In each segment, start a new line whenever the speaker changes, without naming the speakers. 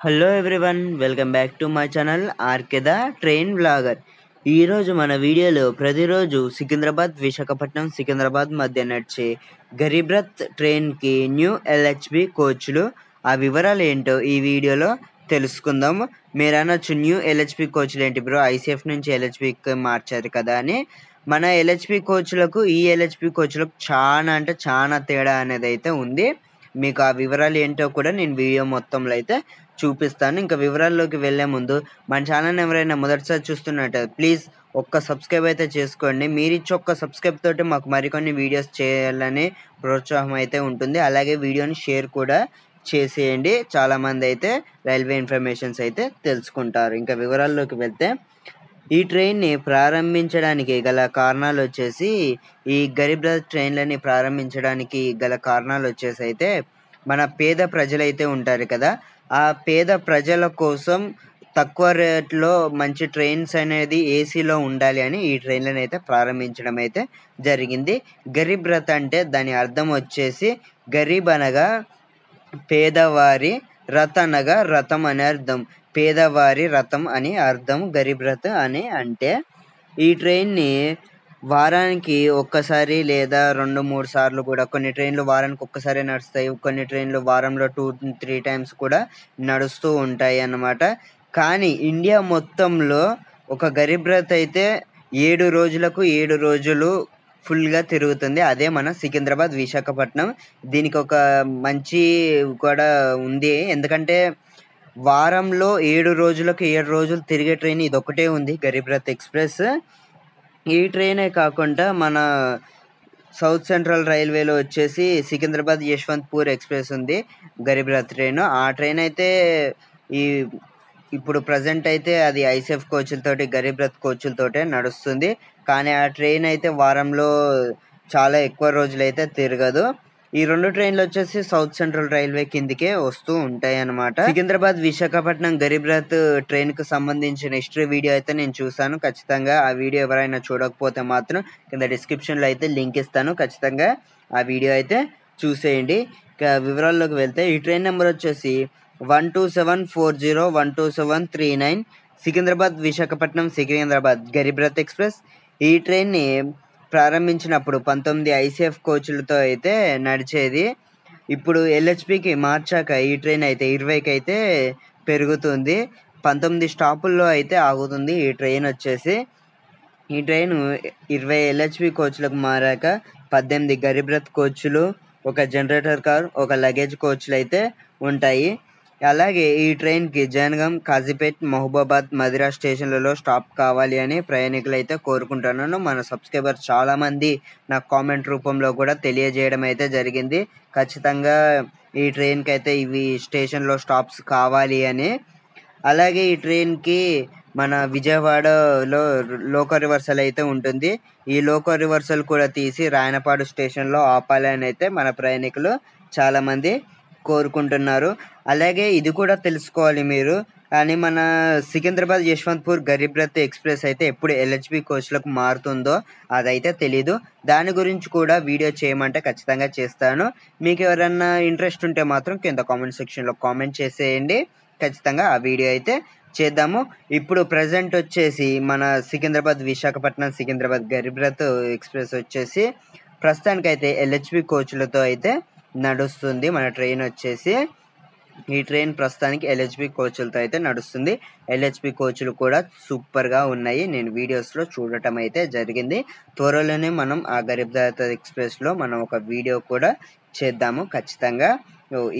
Hello everyone, welcome back to my channel RK the train blogger. ఈరోజు మన వీడియోలో ప్రతిరోజు విశాఖపట్నం మధ్య నడిచే గరీబ్ రథ్ ట్రైన్కి న్యూ ఎల్హెచ్బి కోచ్లు, ఆ వివరాలు ఏంటో ఈ వీడియోలో తెలుసుకుందాం. మీరు అనొచ్చు, న్యూ ఎల్హెచ్బి కోచ్లు ఏంటి బ్రో, ఐసీఎఫ్ నుంచి ఎల్హెచ్బికి మార్చారు కదా అని. మన ఎల్హెచ్బి కోచ్లకు ఈ ఎల్హెచ్బి కోచ్లకు చాలా తేడా అనేది అయితే ఉంది. మీకు ఆ వివరాలు ఏంటో కూడా నేను వీడియో మొత్తంలో అయితే చూపిస్తాను. ఇంకా వివరాల్లోకి వెళ్ళే ముందు మన ఛానల్ ఎవరైనా మొదటిసారి చూస్తున్నట్టు ప్లీజ్ ఒక్క సబ్స్క్రైబ్ అయితే చేసుకోండి. మీరు ఇచ్చే ఒక్క సబ్స్క్రైబ్ తోటి మాకు మరికొన్ని వీడియోస్ చేయాలని ప్రోత్సాహం అయితే ఉంటుంది. అలాగే వీడియోని షేర్ కూడా చేసేయండి. చాలామంది అయితే రైల్వే ఇన్ఫర్మేషన్స్ అయితే తెలుసుకుంటారు. ఇంకా వివరాల్లోకి వెళ్తే, ఈ ట్రైన్ని ప్రారంభించడానికి గల కారణాలు వచ్చేసి, ఈ గరీబ్ రథ్ ట్రైన్లని ప్రారంభించడానికి గల కారణాలు వచ్చేసి అయితే, మన పేద ప్రజలైతే ఉంటారు కదా, ఆ పేద ప్రజల కోసం తక్కువ రేట్లో మంచి ట్రైన్స్ అనేది ఏసీలో ఉండాలి అని ఈ ట్రైన్లను అయితే ప్రారంభించడం అయితే జరిగింది. గరీబ్ రథ్ అంటే దాని అర్థం వచ్చేసి, గరీబ్ అనగా పేదవారి, రథ్ అనగా రథం అనే అర్థం. పేదవారి రథం అని అర్థం గరీబ్ రథ్ అని అంటే. ఈ ట్రైన్ని వారానికి ఒక్కసారి లేదా 2-3 సార్లు కూడా, కొన్ని ట్రైన్లు వారానికి ఒక్కసారి నడుస్తాయి, కొన్ని ట్రైన్లు వారంలో 2-3 టైమ్స్ కూడా నడుస్తూ ఉంటాయి అన్నమాట. కానీ ఇండియా మొత్తంలో ఒక గరీబ్ రథ్ అయితే 7 రోజులకు 7 రోజులు ఫుల్గా తిరుగుతుంది. అదే మన సికింద్రాబాద్ విశాఖపట్నం. దీనికి ఒక మంచి కూడా ఉంది, ఎందుకంటే వారంలో 7 రోజులకు 7 రోజులు తిరిగే ట్రైన్ ఇదొకటే ఉంది, గరీబ్ రథ్ ఎక్స్ప్రెస్. ఈ ట్రైనే కాకుండా మన సౌత్ సెంట్రల్ రైల్వేలో వచ్చేసి సికింద్రాబాద్ యశ్వంత్పూర్ ఎక్స్ప్రెస్ ఉంది, గరీబ్ రథ్ ట్రైన్. ఆ ట్రైన్ అయితే ఇప్పుడు ప్రజెంట్ అయితే అది ఐసీఎఫ్ కోచ్లతోటి, గరీబ్ రథ్ కోచ్లతోటే నడుస్తుంది. కానీ ఆ ట్రైన్ అయితే వారంలో చాలా ఎక్కువ రోజులైతే తిరగదు. ఈ 2 ట్రైన్లు వచ్చేసి సౌత్ సెంట్రల్ రైల్వే కిందికే వస్తూ ఉంటాయి అన్నమాట. సికింద్రాబాద్ విశాఖపట్నం గరీబ్ రథ్ ట్రైన్ కు సంబంధించిన హిస్టరీ వీడియో అయితే నేను చూసాను. ఖచ్చితంగా ఆ వీడియో ఎవరైనా చూడకపోతే మాత్రం కింద డిస్క్రిప్షన్ లో అయితే లింక్ ఇస్తాను, ఖచ్చితంగా ఆ వీడియో అయితే చూసేయండి. ఇక వివరాల్లోకి వెళ్తే, ఈ ట్రైన్ నెంబర్ వచ్చేసి 12740 12739, సికింద్రాబాద్ విశాఖపట్నం సికింద్రాబాద్ గరీబ్ రథ్ ఎక్స్ప్రెస్. ఈ ట్రైన్ని ప్రారంభించినప్పుడు 19 ఐసీఎఫ్ కోచ్లతో అయితే నడిచేది. ఇప్పుడు ఎల్హెచ్బికి మార్చాక ఈ ట్రైన్ అయితే 20కి అయితే పెరుగుతుంది. 19 స్టాపుల్లో అయితే ఆగుతుంది ఈ ట్రైన్ వచ్చేసి. ఈ ట్రైన్ 20 ఎల్హెచ్బి కోచ్లకు మారాక 18 గరీబ్ రథ్ కోచ్లు, ఒక జనరేటర్ కార్, ఒక లగేజ్ కోచ్లు అయితే ఉంటాయి. అలాగే ఈ ట్రైన్కి జనగాం, కాజీపేట్, మహబూబాబాద్, మదిరా స్టేషన్లలో స్టాప్ కావాలి అని ప్రయాణికులు అయితే కోరుకుంటున్నాను. మన సబ్స్క్రైబర్ చాలామంది నాకు కామెంట్ రూపంలో కూడా తెలియజేయడం అయితే జరిగింది. ఖచ్చితంగా ఈ ట్రైన్కి అయితే ఇవి స్టేషన్లో స్టాప్స్ కావాలి అని. అలాగే ఈ ట్రైన్కి మన విజయవాడలో లోకల్ రివర్సల్ అయితే ఉంటుంది. ఈ లోకల్ రివర్సల్ కూడా తీసి రాయనపాడు స్టేషన్లో ఆపాలి అని అయితే మన ప్రయాణికులు చాలామంది కోరుకుంటున్నారు. అలాగే ఇది కూడా తెలుసుకోవాలి మీరు, కానీ మన సికింద్రాబాద్ యశ్వంత్పూర్ గరీబ్ రథ్ ఎక్స్ప్రెస్ అయితే ఎప్పుడు ఎల్హెచ్బి కోచ్లకు మారుతుందో అదైతే తెలీదు. దాని గురించి కూడా వీడియో చేయమంటే ఖచ్చితంగా చేస్తాను. మీకు ఎవరన్నా ఇంట్రెస్ట్ ఉంటే మాత్రం కింద కామెంట్ సెక్షన్లో కామెంట్ చేసేయండి, ఖచ్చితంగా ఆ వీడియో అయితే చేద్దాము. ఇప్పుడు ప్రజెంట్ వచ్చేసి మన సికింద్రాబాద్ విశాఖపట్నం సికింద్రాబాద్ గరీబ్ రథ్ ఎక్స్ప్రెస్ వచ్చేసి ప్రస్తుతానికైతే ఎల్హెచ్బి కోచ్లతో అయితే నడుస్తుంది మన ట్రైన్ వచ్చేసి. ఈ ట్రైన్ ప్రస్తుతానికి ఎల్హెచ్బి కోచ్లతో అయితే నడుస్తుంది. ఎల్హెచ్బి కోచ్లు కూడా సూపర్గా ఉన్నాయి, నేను వీడియోస్లో చూడటం అయితే జరిగింది. త్వరలోనే మనం ఆ గరీబ్ రథ్ ఎక్స్ప్రెస్లో మనం ఒక వీడియో కూడా చేద్దాము ఖచ్చితంగా.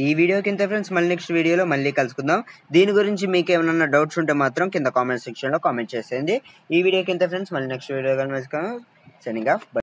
ఈ వీడియోకి ఇంత ఫ్రెండ్స్, మళ్ళీ నెక్స్ట్ వీడియోలో మళ్ళీ కలుసుకుందాం. దీని గురించి మీకు ఏమైనా డౌట్స్ ఉంటే మాత్రం కింద కామెంట్ సెక్షన్లో కామెంట్ చేసేయండి. ఈ వీడియోకి ఇంత ఫ్రెండ్స్, మళ్ళీ నెక్స్ట్ వీడియో కలుసుకుందాం. Signing off.